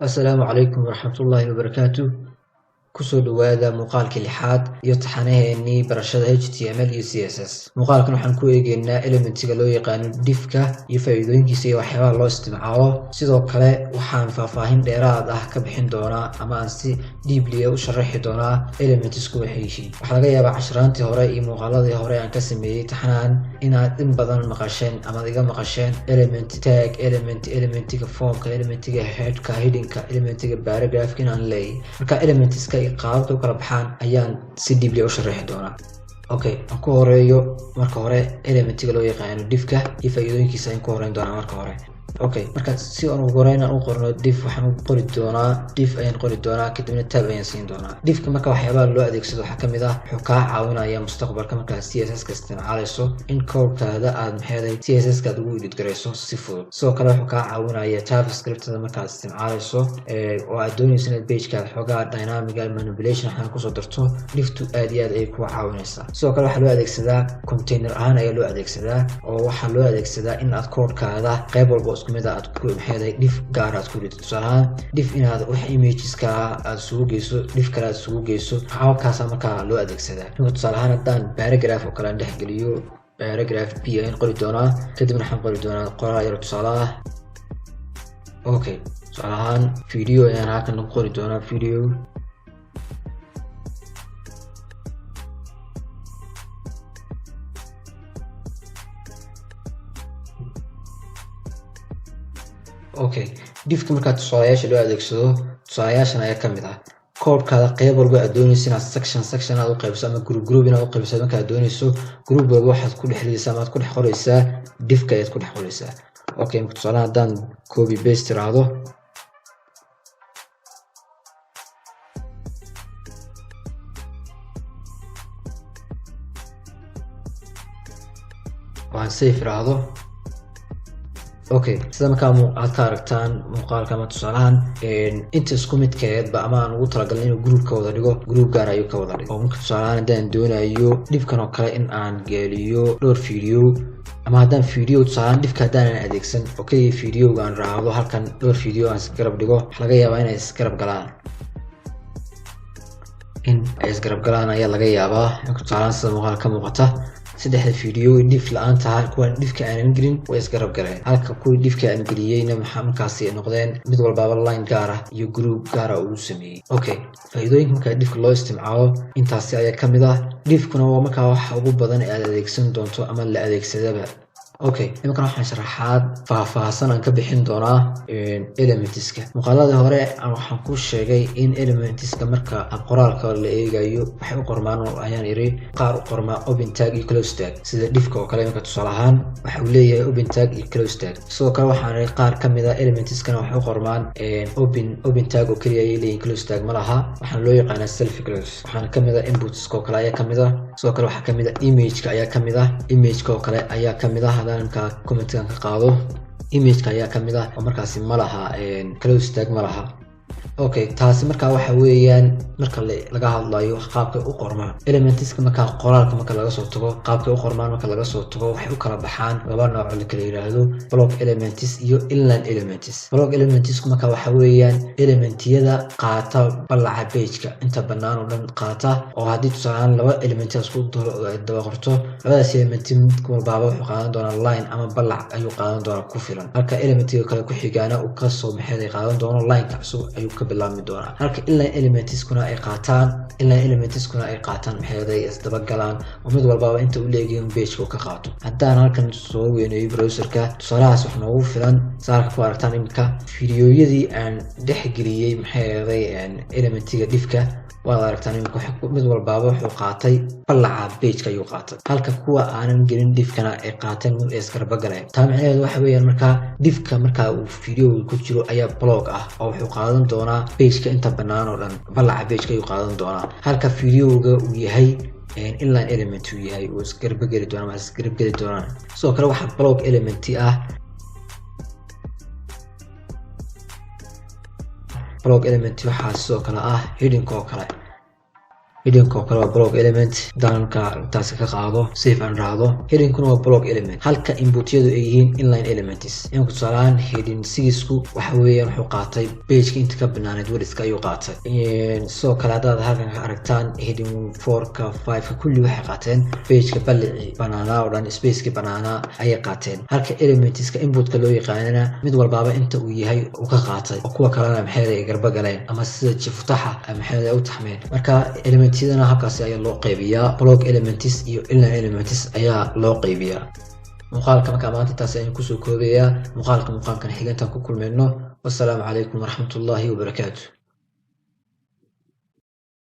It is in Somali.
السلام عليكم ورحمة الله وبركاته. kusoo dhawaada muuqaalkii lixaad iyo taxanaheennii barashada HTML iyo CSS. muuqaalkan waxaan ku eegaynaa elementiga loo yaqaano diffka iyo faa'iidooyinkiisa iyo waxyaabaha loo isticmaalo. sidoo kale waxaan faahfaahin dheeraad ah ka bixin doonaa ama aan si deeply u sharaxi doonaa elementsku waxay yihiin. waxaa laga yaabaa casharaantii hore iyo muuqaaladii hore aan ka sameeyey taxanahan inaad in badan maqasheen ama iga maqasheen element tag, elementiga formka, elementiga headka, headingka, elementiga paragraphka inaan leeyahay. marka elementska qaababka u kala baxaan ayaan si deeply u sharaxi doonaa. okay, aan ku horeeyo marka hore elementiga loo yaqaano diffka iyo faa'iidooyinkiisa ayaan ku horeyn doonaa marka hore. okay, marka si aan ugu horeyn aan u qorno diff waxaan u qori doonaa diff ayaan qori doonaa kadibna tab ayaan siin doonaa. diffka marka waxyaabaha loo adeegsado waxaa kamid ah wuxuu kaa caawinaya mustaqbalka markaad CSS ka isticmaalayso in codekaada aad maxeeday CSS ka ugu edit gareyso si fudud. sidoo kale wuxuu kaa caawinaya JavaScript-da markaad isticmaalayso oo aad doonayso inaad page-kaada xogaa dynamic manipulation waxaan kusoo darto difftu aad iyo aad ay ku caawinaysaa. sidoo kale waxaa loo adeegsadaa container ahaan ayaa loo adeegsadaa oo waxaa loo adeegsadaa in aad codekaada qayb walba isku mid aad ku maxeeday diff gaar aad ku ridid. tusaale ahaan diff inaad wax imageska aad isugu geyso diff kale aad isugu geyso hababkaas markaa loo adeegsadaa. tusaale ahaan haddaan paragraph oo kale aan dhex geliyo paragraph p ayaan qori doonaa kadibna waxaan qori doonaa qoraal yar tusaale ah. okay, tusaale ahaan video ayaan halkan ku qori doonaa video. okay, diffka markaa tusaalayaasha loo adeegsado tusaalayaashan ayaa kamid ah codekaada qayb walba aad doonayso inaad section aad u qaybiso ama group inaad u qaybiso. markaad doonayso group walba waxaad ku dhex lidaysaa ama aad ku dhex qoraysaa diffka ayaad ku dhex qoraysaa. okay, marka tusaalahan haddaan copy paste iraahdo waan save iraahdo. okay, sida markaa aad ka aragtaan muuqaalka ama tusaalahan inta isku midkeedba ama aan ugu talagalin inuu group ka wada dhigo group gaar ayuu ka wada dhigo. oo marka tusaalahan haddaan doonayo diffkan oo kale in aan geliyo dhowr video ama haddaan video tusaalahan diffka haddaanan adeegsan oo kaliya videoga aan raacdo halkan dhowr video aan isgarab dhigo waxaa laga yaabaa inay isgarab galaan ayaa laga yaabaa. marka tusaalahan sida muuqaalka ka muuqata saddexda video diff la'aan tahay kuwan diffka aanan gelin way isgarab galeen halka kuwii diffka aan geliyeyna maxaa markaasi noqdeen mid walbaaba line gaar ah iyo group gaar ah uu sameeyey. okay, faa'iidooyinka marka diffka loo isticmaalo intaasi ayaa kamid ah. diffkuna waa markaa waxa ugu badan ee aad adeegsan doonto ama la adeegsadaba. okay, iminkan waxaan sharaxaad faahfaahsan aan ka bixin doonaa elementska. muuqaaladii hore waxaan ku sheegay in elementska marka qoraalka la eegayo waxay u qormaan ayaan iri qaar u qormaa open tag iyo close tag sida diffka oo kale. marka tusaale ahaan waxa uu leeyahay open tag iyo close tag. sidoo kale waxaan iri qaar kamid ah elementskana waxay u qormaan open tag oo kaliya ay leeyihiin close tag ma laha waxaan loo yaqaanaa self close. waxaana kamid ah inputska oo kale ayaa kamid ah. sidoo kale waxaa kamid ah imageka ayaa kamid ah. imageka oo kale ayaa kamid ah comment-kan ka qaado imageka ayaa kamid ah oo markaasi ma laha close tag ma laha. okay, taasi markaa waxa weeyaan marka laga hadlayo qaabka u qormaan elementska. marka qoraalka marka laga soo tago qaabka u qormaan marka laga soo tago waxay u kala baxaan laba nooc oo la kala yiraahdo block elements iyo inline elements. block elements marka waxa weeyaan elementiyada qaata balaca page-ka inta banaan oo dhan qaata oo haddii tusaale laba element isku daba qorto labadaas element mid walbaaba wuxuu qaadan doonaa line ama balac ayuu qaadan doonaa ku filan. halka elementiga kale ku xigaana uu ka soo maxay qaadan doono line-ka cusub ayuu ka bilaabmi doonaa. halka inline elementskuna ay qaataan maxay isdaba galaan oo mid walbaaba inta uu leeyahay page-ka ka qaato. haddaan halkan soo weyneeyo browser-ka tusaalahaas wax noogu filan saarka ku aragtaan imika videoyadii aan dhex geliyey maxay elementiga diffka waad aragtaan imika mid walbaaba wuxuu qaatay balaca page-ka ayuu qaatay halka kuwa aanan gelin diffkana ay qaateen mid isgarba galeen. taa macnaheedu waxa weeyaan markaa diffka markaa uu videoga ku jiro ayaa block ah oo wuxuu qaadan doonaa page-ka inta banaan oo dhan balaca page-ka ayuu qaadan doonaa halka videoga uu yahay inline element uu yahay uu isgarba geli doonaa ama isgarab geli doonaa. sidoo kale waxaa block element ah block element waxaa sidoo kale ah heading oo kale heading oo kale waa block element danka taas ka qaado save and raado heading kuna waa block element halka inputyadu ay yihiin inline elements in ku salaan heading 6 ku waxa weeyaan wuxuu qaatay page inta ka banaaneed wariska ayuu qaatay soo kala hadaad halkan ka aragtaan heading 4 ka 5 ka kulli waxay qaateen page ka balici banaana oo dhan space ka banaana ayay qaateen halka elements ka input ka loo yaqaanana mid walbaaba inta uu yahay uu ka qaatay oo kuwa kalena maxay ay garba galeen ama sida jiftaha maxay ay u taxmeen marka elementyadana halkaas ayaa loo qaybiyaa block elements iyo inline elements ayaa loo qaybiyaa muuqaalka marka maanta taas ayaan ku soo koobayaa muuqaalkan xiganta ku kulmeyno wassalaamu calaykum waraxmatullaahi wabarakaatuh